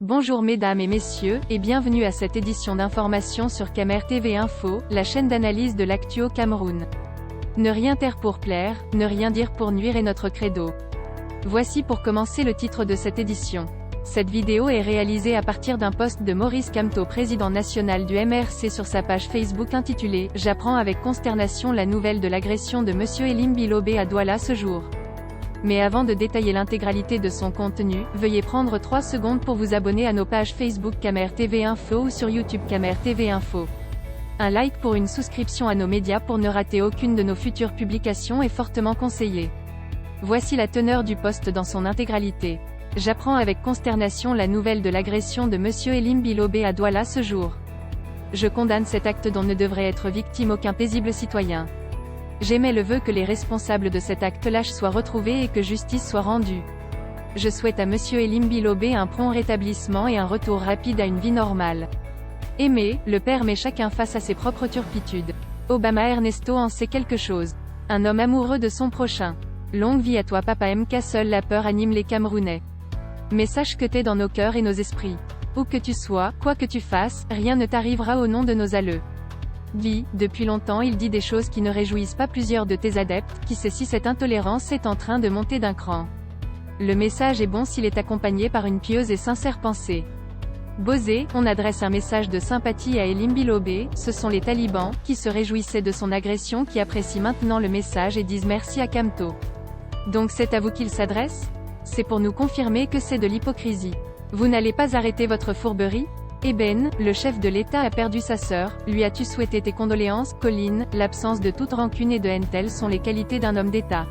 Bonjour mesdames et messieurs, et bienvenue à cette édition d'information sur Camer TV Info, la chaîne d'analyse de l'actu au Cameroun. Ne rien taire pour plaire, ne rien dire pour nuire est notre credo. Voici pour commencer le titre de cette édition. Cette vidéo est réalisée à partir d'un post de Maurice Kamto, président national du MRC, sur sa page Facebook intitulée « J'apprends avec consternation la nouvelle de l'agression de Monsieur Elim Bilobé à Douala ce jour ». Mais avant de détailler l'intégralité de son contenu, veuillez prendre 3 secondes pour vous abonner à nos pages Facebook Camer TV Info ou sur YouTube Camer TV Info. Un like pour une souscription à nos médias pour ne rater aucune de nos futures publications est fortement conseillé. Voici la teneur du post dans son intégralité. J'apprends avec consternation la nouvelle de l'agression de Monsieur Elim Bilobé à Douala ce jour. Je condamne cet acte dont ne devrait être victime aucun paisible citoyen. J'émets le vœu que les responsables de cet acte lâche soient retrouvés et que justice soit rendue. Je souhaite à Monsieur Elim Bilobé un prompt rétablissement et un retour rapide à une vie normale. Aimé, le père met chacun face à ses propres turpitudes. Obama Ernesto en sait quelque chose. Un homme amoureux de son prochain. Longue vie à toi papa MK, seule la peur anime les Camerounais. Mais sache que t'es dans nos cœurs et nos esprits. Où que tu sois, quoi que tu fasses, rien ne t'arrivera au nom de nos alleux. Guy, depuis longtemps il dit des choses qui ne réjouissent pas plusieurs de tes adeptes, qui sait si cette intolérance est en train de monter d'un cran. Le message est bon s'il est accompagné par une pieuse et sincère pensée. Bosé, on adresse un message de sympathie à Elim Bilobé, ce sont les talibans, qui se réjouissaient de son agression qui apprécient maintenant le message et disent merci à Kamto. Donc c'est à vous qu'il s'adresse? C'est pour nous confirmer que c'est de l'hypocrisie. Vous n'allez pas arrêter votre fourberie? Eben, le chef de l'État a perdu sa sœur, lui as-tu souhaité tes condoléances? Colline, l'absence de toute rancune et de haine, telles sont les qualités d'un homme d'État.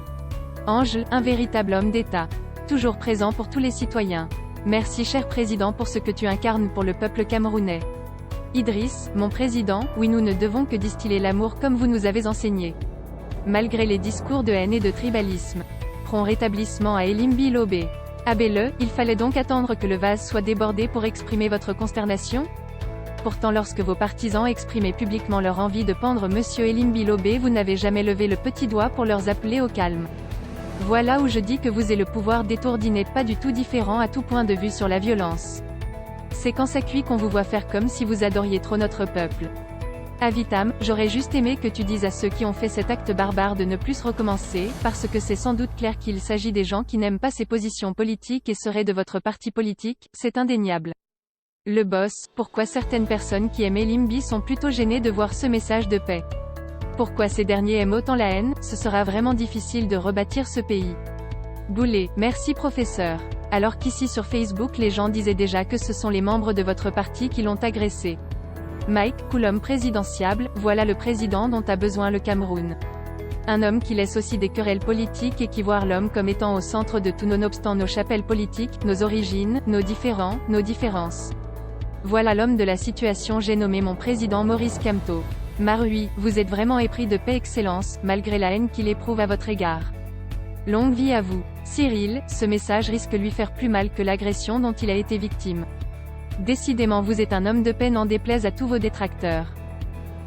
Ange, un véritable homme d'État. Toujours présent pour tous les citoyens. Merci cher président pour ce que tu incarnes pour le peuple camerounais. Idriss, mon président, oui nous ne devons que distiller l'amour comme vous nous avez enseigné. Malgré les discours de haine et de tribalisme. Prompt rétablissement à Elim Bilobé. Abel, il fallait donc attendre que le vase soit débordé pour exprimer votre consternation? Pourtant lorsque vos partisans exprimaient publiquement leur envie de pendre Monsieur Elim Bilobé, vous n'avez jamais levé le petit doigt pour leur appeler au calme. Voilà où je dis que vous et le pouvoir d'étourdi n'est pas du tout différent à tout point de vue sur la violence. C'est quand ça cuit qu'on vous voit faire comme si vous adoriez trop notre peuple. Avitam, j'aurais juste aimé que tu dises à ceux qui ont fait cet acte barbare de ne plus recommencer, parce que c'est sans doute clair qu'il s'agit des gens qui n'aiment pas ses positions politiques et seraient de votre parti politique, c'est indéniable. Le boss, pourquoi certaines personnes qui aiment Elimbi sont plutôt gênées de voir ce message de paix? Pourquoi ces derniers aiment autant la haine? Ce sera vraiment difficile de rebâtir ce pays. Goulet, merci professeur. Alors qu'ici sur Facebook les gens disaient déjà que ce sont les membres de votre parti qui l'ont agressé. Mike, Coulomb présidentiable, voilà le président dont a besoin le Cameroun. Un homme qui laisse aussi des querelles politiques et qui voit l'homme comme étant au centre de tout nonobstant nos chapelles politiques, nos origines, nos différends, nos différences. Voilà l'homme de la situation, j'ai nommé mon président Maurice Kamto. Marui, vous êtes vraiment épris de paix excellence, malgré la haine qu'il éprouve à votre égard. Longue vie à vous. Cyril, ce message risque lui faire plus mal que l'agression dont il a été victime. Décidément vous êtes un homme de paix, n'en déplaise à tous vos détracteurs.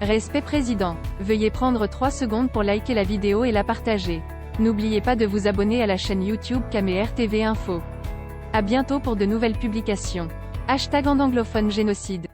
Respect président. Veuillez prendre 3 secondes pour liker la vidéo et la partager. N'oubliez pas de vous abonner à la chaîne YouTube Camer TV Info. À bientôt pour de nouvelles publications. #anglophone génocide.